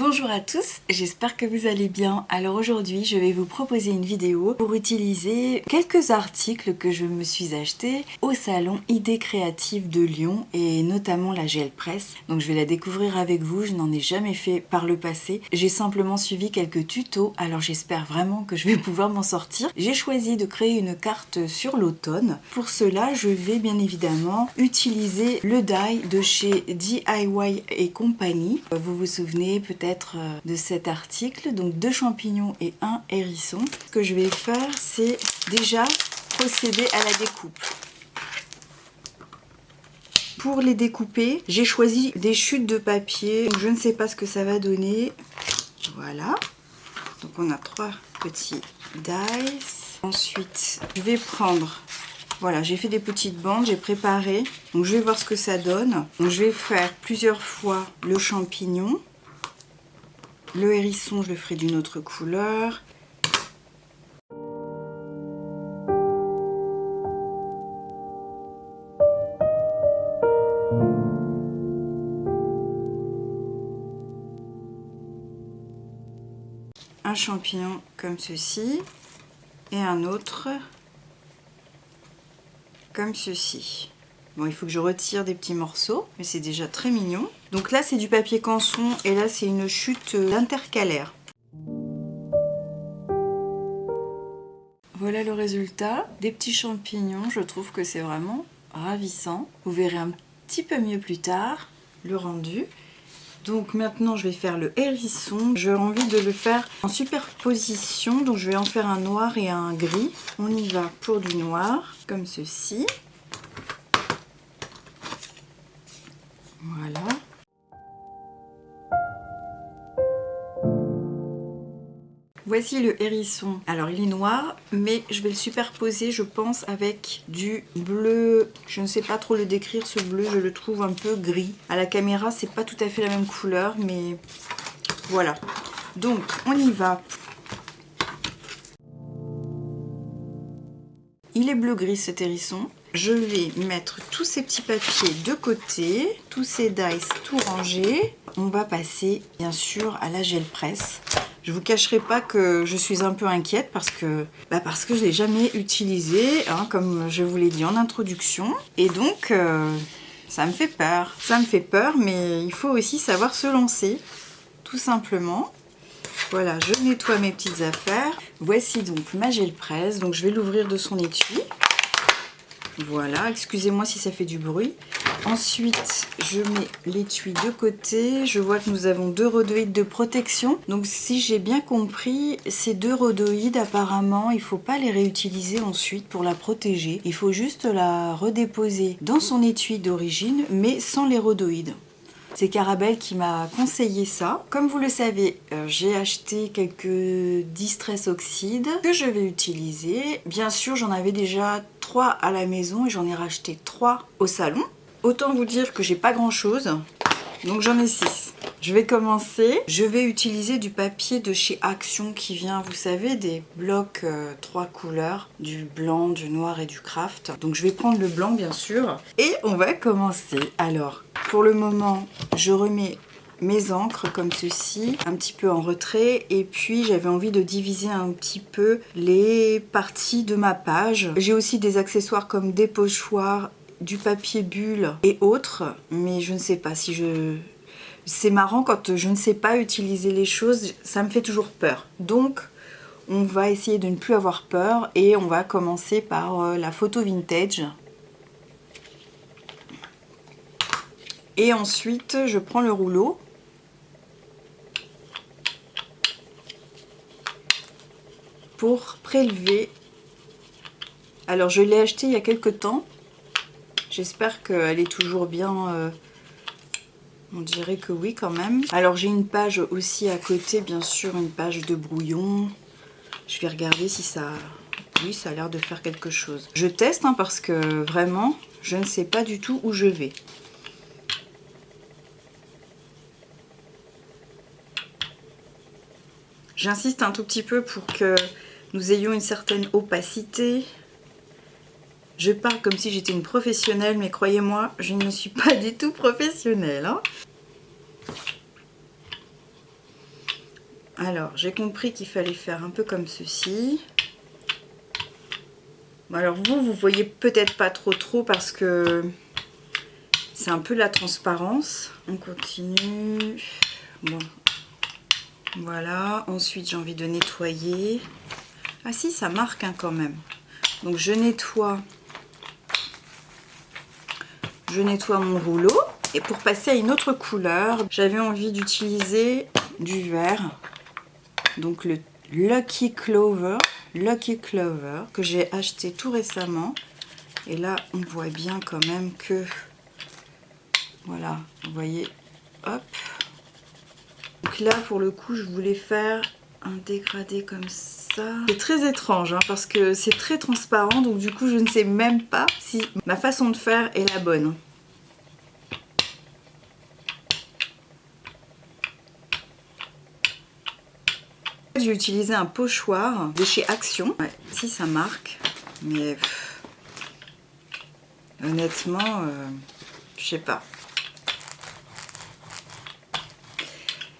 Bonjour à tous, j'espère que vous allez bien. Alors aujourd'hui, je vais vous proposer une vidéo pour utiliser quelques articles que je me suis achetés au salon Idées Créatives de Lyon et notamment la gel presse. Donc je vais la découvrir avec vous, je n'en ai jamais fait par le passé. J'ai simplement suivi quelques tutos, alors j'espère vraiment que je vais pouvoir m'en sortir. J'ai choisi de créer une carte sur l'automne. Pour cela, je vais bien évidemment utiliser le die de chez DIY et compagnie. Vous vous souvenez peut-être de cet article, donc 2 champignons et 1 hérisson. Ce que je vais faire, c'est déjà procéder à la découpe. Pour les découper, j'ai choisi des chutes de papier, donc je ne sais pas ce que ça va donner. Voilà, donc on a 3 petits dice. Ensuite, je vais prendre, voilà, j'ai fait des petites bandes, j'ai préparé, donc je vais voir ce que ça donne. Donc je vais faire plusieurs fois le champignon. Le hérisson, je le ferai d'une autre couleur. Un champignon comme ceci et un autre comme ceci. Bon, il faut que je retire des petits morceaux, mais c'est déjà très mignon. Donc là, c'est du papier canson et là, c'est une chute intercalaire. Voilà le résultat. Des petits champignons, je trouve que c'est vraiment ravissant. Vous verrez un petit peu mieux plus tard le rendu. Donc maintenant, je vais faire le hérisson. J'ai envie de le faire en superposition, donc je vais en faire un noir et un gris. On y va pour du noir, comme ceci. Voilà. Voici le hérisson. Alors il est noir, mais je vais le superposer, je pense, avec du bleu. Je ne sais pas trop le décrire, ce bleu, je le trouve un peu gris. À la caméra, c'est pas tout à fait la même couleur, mais voilà. Donc on y va. Il est bleu-gris cet hérisson. Je vais mettre tous ces petits papiers de côté, tous ces dice tout rangés. On va passer bien sûr à la gel presse. Je vous cacherai pas que je suis un peu inquiète parce que je ne l'ai jamais utilisé, hein, comme je vous l'ai dit en introduction. Et donc ça me fait peur. Ça me fait peur, mais il faut aussi savoir se lancer, tout simplement. Voilà, je nettoie mes petites affaires. Voici donc ma gel presse. Donc je vais l'ouvrir de son étui. Voilà, excusez-moi si ça fait du bruit. Ensuite, je mets l'étui de côté. Je vois que nous avons 2 rhodoïdes de protection. Donc si j'ai bien compris, ces 2 rhodoïdes, apparemment, il ne faut pas les réutiliser ensuite pour la protéger. Il faut juste la redéposer dans son étui d'origine, mais sans les rhodoïdes. C'est Carabelle qui m'a conseillé ça. Comme vous le savez, j'ai acheté quelques Distress Oxide que je vais utiliser. Bien sûr, j'en avais déjà 3 à la maison et j'en ai racheté 3 au salon. Autant vous dire que j'ai pas grand chose, donc j'en ai 6. Je vais commencer. Je vais utiliser du papier de chez Action qui vient, vous savez, des blocs 3 couleurs, du blanc, du noir et du craft. Donc je vais prendre le blanc bien sûr. Et on va commencer. Alors, pour le moment, je remets mes encres comme ceci, un petit peu en retrait. Et puis j'avais envie de diviser un petit peu les parties de ma page. J'ai aussi des accessoires comme des pochoirs, du papier bulle et autres. Mais je ne sais pas si je... C'est marrant quand je ne sais pas utiliser les choses, ça me fait toujours peur. Donc on va essayer de ne plus avoir peur et on va commencer par la photo vintage. Et ensuite je prends le rouleau. Pour prélever. Alors je l'ai acheté il y a quelques temps. J'espère qu'elle est toujours bien... On dirait que oui quand même. Alors j'ai une page aussi à côté, bien sûr, une page de brouillon. Je vais regarder si ça... Oui, ça a l'air de faire quelque chose. Je teste hein, parce que vraiment, je ne sais pas du tout où je vais. J'insiste un tout petit peu pour que nous ayons une certaine opacité. Je parle comme si j'étais une professionnelle, mais croyez-moi, je ne suis pas du tout professionnelle. Hein. Alors, j'ai compris qu'il fallait faire un peu comme ceci. Bon, alors vous voyez peut-être pas trop parce que c'est un peu la transparence. On continue. Bon, voilà. Ensuite, j'ai envie de nettoyer. Ah si, ça marque hein, quand même. Donc, je nettoie mon rouleau. Et pour passer à une autre couleur, j'avais envie d'utiliser du vert. Donc le Lucky Clover que j'ai acheté tout récemment. Et là, on voit bien quand même que... Voilà, vous voyez, hop. Donc là, pour le coup, je voulais faire un dégradé comme ça. C'est très étrange, hein, parce que c'est très transparent. Donc du coup, je ne sais même pas si ma façon de faire est la bonne. J'ai utilisé un pochoir de chez Action. Ouais, si ça marque, mais honnêtement, je sais pas.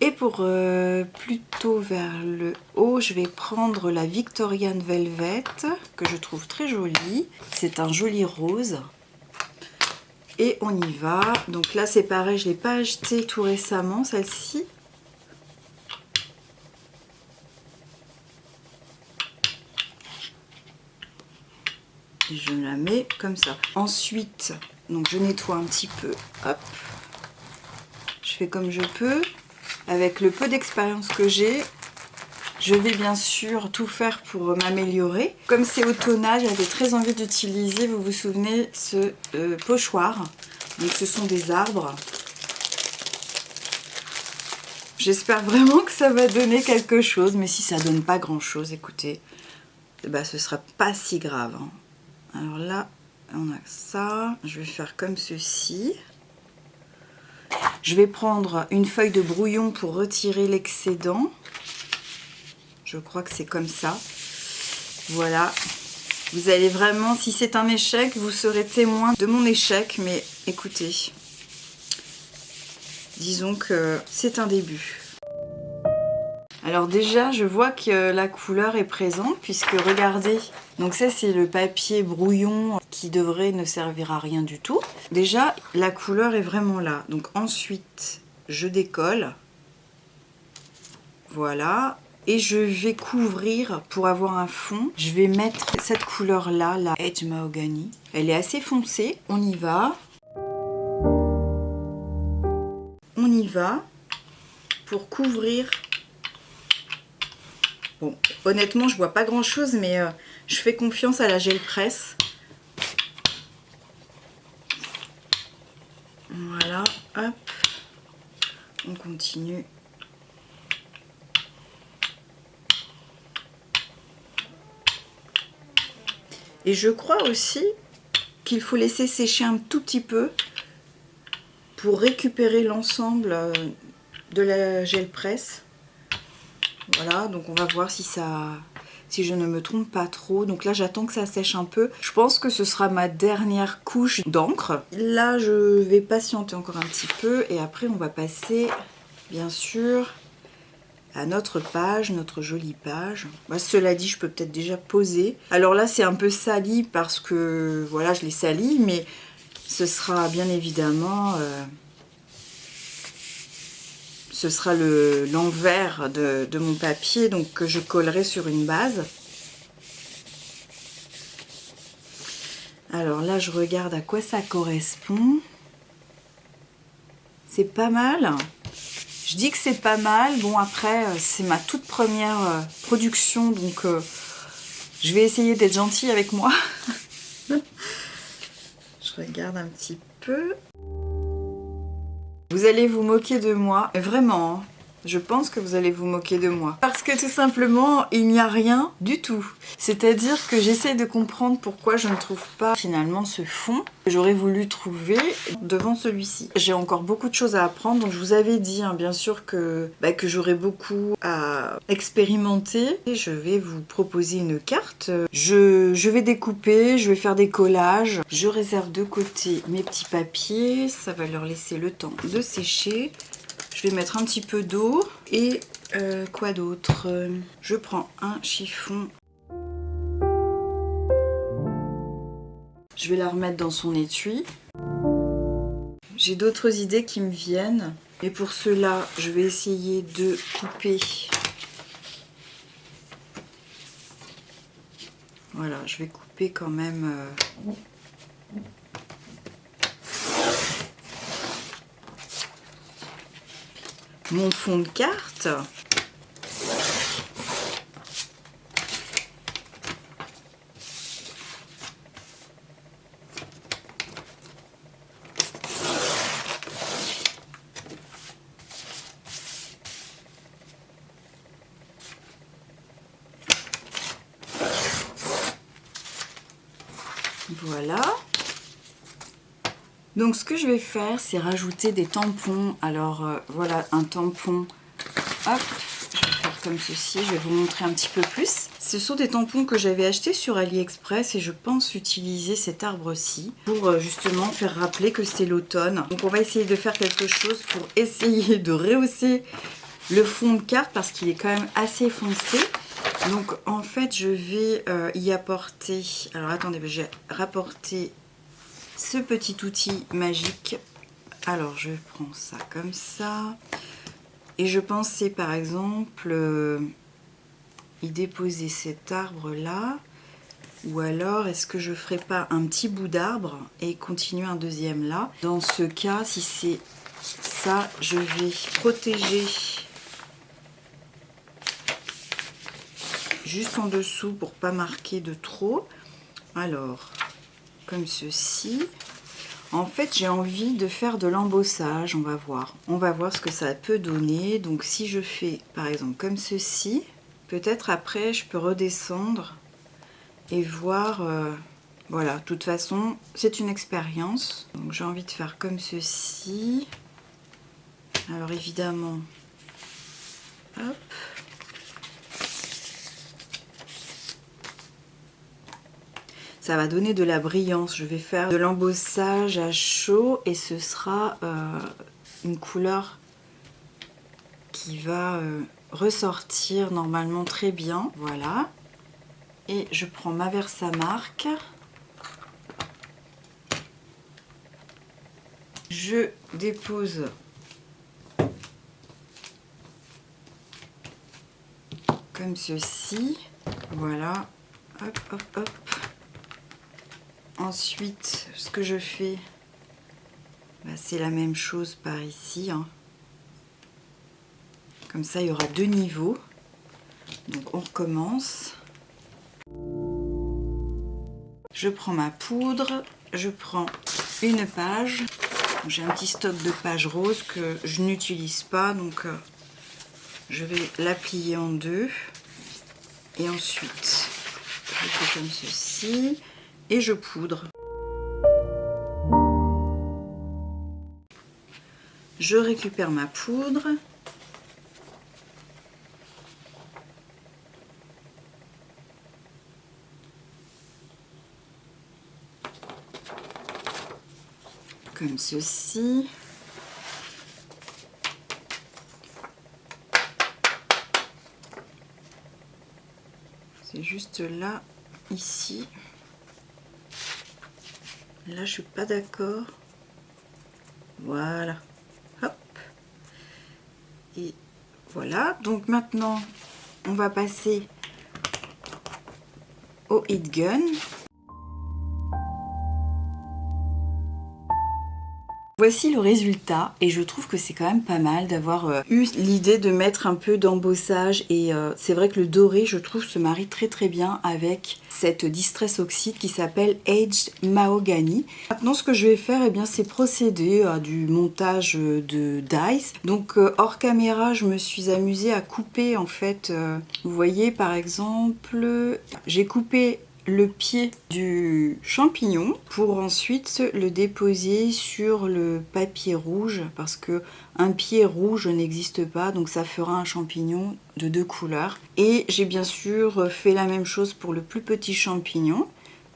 Et pour plutôt vers le haut, je vais prendre la Victorian Velvet que je trouve très jolie. C'est un joli rose. Et on y va. Donc là, c'est pareil, je ne l'ai pas acheté tout récemment, celle-ci. Et je la mets comme ça. Ensuite, donc je nettoie un petit peu. Hop. Je fais comme je peux. Avec le peu d'expérience que j'ai, je vais bien sûr tout faire pour m'améliorer. Comme c'est automnal, j'avais très envie d'utiliser, vous vous souvenez, ce pochoir. Donc ce sont des arbres. J'espère vraiment que ça va donner quelque chose. Mais si ça donne pas grand chose, écoutez, bah, ce sera pas si grave, hein. Alors là, on a ça. Je vais faire comme ceci. Je vais prendre une feuille de brouillon pour retirer l'excédent. Je crois que c'est comme ça. Voilà. Vous allez vraiment, si c'est un échec, vous serez témoin de mon échec. Mais écoutez, disons que c'est un début. Alors déjà, je vois que la couleur est présente puisque regardez, donc ça c'est le papier brouillon qui devrait ne servir à rien du tout. Déjà, la couleur est vraiment là. Donc ensuite, je décolle. Voilà. Et je vais couvrir pour avoir un fond. Je vais mettre cette couleur-là, la Edge Mahogany. Elle est assez foncée. On y va. On y va pour couvrir. Bon, honnêtement, je vois pas grand chose, mais je fais confiance à la gel presse. Voilà, hop. On continue. Et je crois aussi qu'il faut laisser sécher un tout petit peu pour récupérer l'ensemble de la gel presse. Voilà, donc on va voir si je ne me trompe pas trop. Donc là, j'attends que ça sèche un peu. Je pense que ce sera ma dernière couche d'encre. Là, je vais patienter encore un petit peu et après, on va passer, bien sûr, à notre page, notre jolie page. Bah, cela dit, je peux peut-être déjà poser. Alors là, c'est un peu sali parce que, voilà, je l'ai sali, mais ce sera bien évidemment... ce sera l'envers de mon papier, donc que je collerai sur une base. Alors là, je regarde à quoi ça correspond. C'est pas mal. Je dis que c'est pas mal. Bon, après, c'est ma toute première production, donc je vais essayer d'être gentille avec moi. Je regarde un petit peu. Vous allez vous moquer de moi, vraiment, hein. Je pense que vous allez vous moquer de moi. Parce que tout simplement, il n'y a rien du tout. C'est-à-dire que j'essaie de comprendre pourquoi je ne trouve pas finalement ce fond que j'aurais voulu trouver devant celui-ci. J'ai encore beaucoup de choses à apprendre, donc je vous avais dit hein, bien sûr que j'aurais beaucoup à expérimenter. Et je vais vous proposer une carte. Je vais découper, je vais faire des collages. Je réserve de côté mes petits papiers, ça va leur laisser le temps de sécher. Je vais mettre un petit peu d'eau et Quoi d'autre? Je prends un chiffon. Je vais la remettre dans son étui. J'ai d'autres idées qui me viennent. Et pour cela, je vais essayer de couper. Voilà, je vais couper quand même... mon fond de carte. Voilà. Donc ce que je vais faire, c'est rajouter des tampons. Alors voilà, un tampon. Hop, je vais faire comme ceci. Je vais vous montrer un petit peu plus. Ce sont des tampons que j'avais achetés sur AliExpress et je pense utiliser cet arbre-ci pour justement faire rappeler que c'est l'automne. Donc on va essayer de faire quelque chose pour essayer de rehausser le fond de carte parce qu'il est quand même assez foncé. Donc en fait je vais y apporter, alors attendez, j'ai rapporté ce petit outil magique. Alors je prends ça comme ça et je pensais par exemple y déposer cet arbre là, ou alors est-ce que je ferais pas un petit bout d'arbre et continuer un deuxième là. Dans ce cas, si c'est ça, je vais protéger juste en dessous pour pas marquer de trop. Alors comme ceci. En fait j'ai envie de faire de l'embossage, on va voir ce que ça peut donner. Donc si je fais par exemple comme ceci, peut-être après je peux redescendre et voir. Voilà, de toute façon c'est une expérience. Donc j'ai envie de faire comme ceci. Alors évidemment, hop, ça va donner de la brillance. Je vais faire de l'embossage à chaud et ce sera une couleur qui va ressortir normalement très bien. Voilà. Et je prends ma Versamark. Je dépose comme ceci. Voilà. Hop, hop, hop. Ensuite, ce que je fais, bah, c'est la même chose par ici. Hein. Comme ça, il y aura deux niveaux. Donc, on recommence. Je prends ma poudre. Je prends une page. J'ai un petit stock de pages roses que je n'utilise pas. Donc, je vais la plier en deux. Et ensuite, je fais comme ceci. Et je poudre. Je récupère ma poudre. Comme ceci. C'est juste là, ici. Là, je suis pas d'accord. Voilà. Hop. Et voilà. Donc maintenant, on va passer au heat gun. Voici le résultat et je trouve que c'est quand même pas mal d'avoir eu l'idée de mettre un peu d'embossage et c'est vrai que le doré je trouve se marie très très bien avec cette Distress Oxide qui s'appelle Aged Mahogany. Maintenant ce que je vais faire eh bien c'est procéder à du montage de dice. Donc hors caméra je me suis amusée à couper en fait, vous voyez par exemple j'ai coupé le pied du champignon pour ensuite le déposer sur le papier rouge parce que un pied rouge n'existe pas, donc ça fera un champignon de deux couleurs. Et j'ai bien sûr fait la même chose pour le plus petit champignon.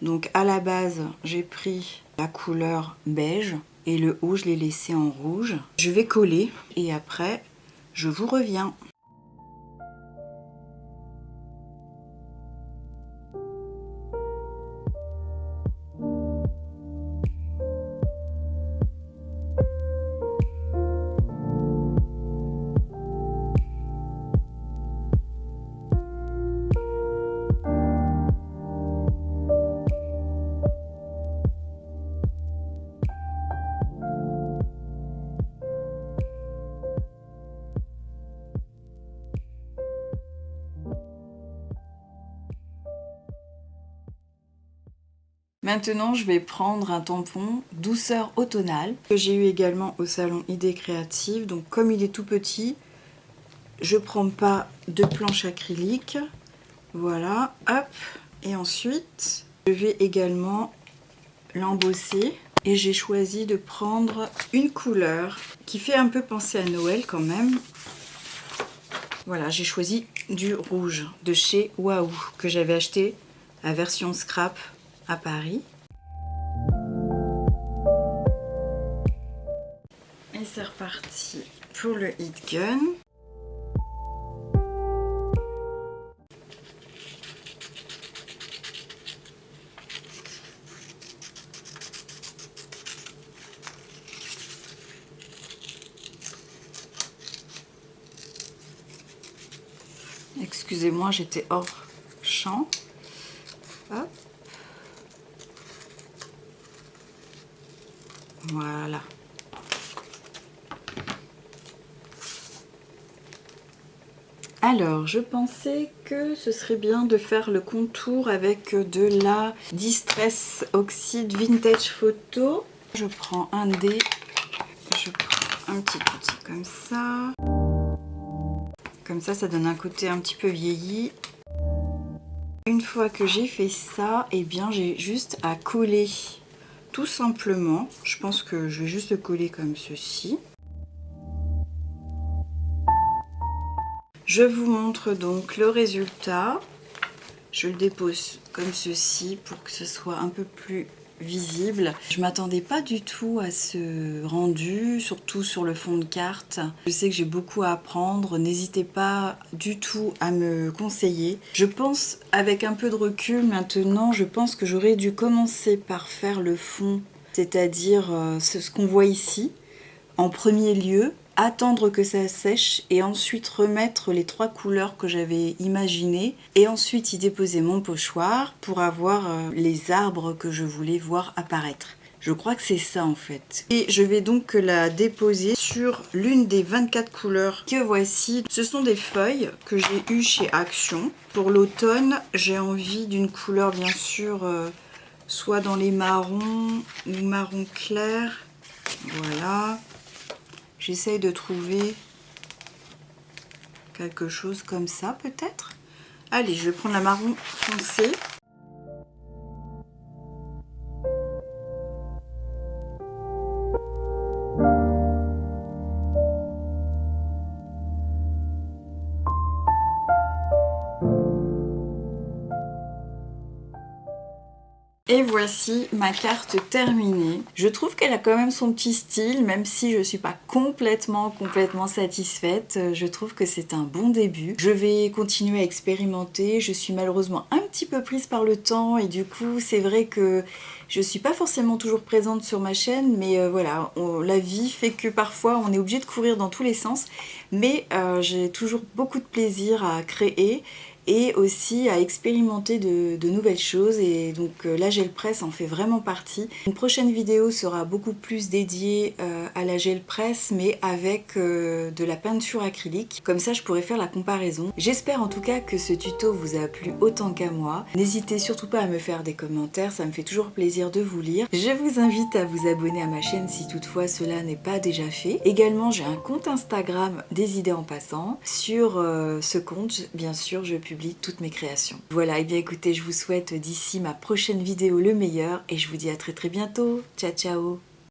Donc à la base j'ai pris la couleur beige et le haut je l'ai laissé en rouge. Je vais coller et après je vous reviens. Maintenant, je vais prendre un tampon douceur automnale que j'ai eu également au salon Idées Créatives. Donc comme il est tout petit, je prends pas de planche acrylique. Voilà, hop. Et ensuite, je vais également l'embosser. Et j'ai choisi de prendre une couleur qui fait un peu penser à Noël quand même. Voilà, j'ai choisi du rouge de chez Waouh que j'avais acheté la version scrap à Paris. Et c'est reparti pour le heat gun. Excusez-moi, j'étais hors champ. Hop. Voilà. Alors, je pensais que ce serait bien de faire le contour avec de la Distress Oxide Vintage Photo. Je prends un dé, je prends un petit outil comme ça. Comme ça donne un côté un petit peu vieilli. Une fois que j'ai fait ça, eh bien j'ai juste à coller tout simplement. Je pense que je vais juste le coller comme ceci. Je vous montre donc le résultat. Je le dépose comme ceci pour que ce soit un peu plus visible. Je m'attendais pas du tout à ce rendu, surtout sur le fond de carte. Je sais que j'ai beaucoup à apprendre, n'hésitez pas du tout à me conseiller. Je pense, avec un peu de recul maintenant, je pense que j'aurais dû commencer par faire le fond, c'est-à-dire ce qu'on voit ici, en premier lieu, attendre que ça sèche et ensuite remettre les 3 couleurs que j'avais imaginées et ensuite y déposer mon pochoir pour avoir les arbres que je voulais voir apparaître. Je crois que c'est ça en fait. Et je vais donc la déposer sur l'une des 24 couleurs que voici. Ce sont des feuilles que j'ai eues chez Action. Pour l'automne, j'ai envie d'une couleur bien sûr soit dans les marrons ou marron clair. Voilà. J'essaye de trouver quelque chose comme ça peut-être. Allez, je vais prendre la marron foncé. Et voici ma carte terminée. Je trouve qu'elle a quand même son petit style, même si je ne suis pas complètement satisfaite. Je trouve que c'est un bon début. Je vais continuer à expérimenter. Je suis malheureusement un petit peu prise par le temps et du coup, c'est vrai que je ne suis pas forcément toujours présente sur ma chaîne, mais voilà, la vie fait que parfois on est obligé de courir dans tous les sens. Mais j'ai toujours beaucoup de plaisir à créer et aussi à expérimenter de nouvelles choses et donc la gel presse en fait vraiment partie. Une prochaine vidéo sera beaucoup plus dédiée à la gel presse mais avec de la peinture acrylique, comme ça je pourrais faire la comparaison. J'espère en tout cas que ce tuto vous a plu autant qu'à moi. N'hésitez surtout pas à me faire des commentaires, ça me fait toujours plaisir de vous lire. Je vous invite à vous abonner à ma chaîne si toutefois cela n'est pas déjà fait. Également j'ai un compte Instagram des idées en passant. Sur ce compte bien sûr je publie toutes mes créations. Voilà, et bien écoutez, je vous souhaite d'ici ma prochaine vidéo le meilleur et je vous dis à très bientôt. Ciao ciao.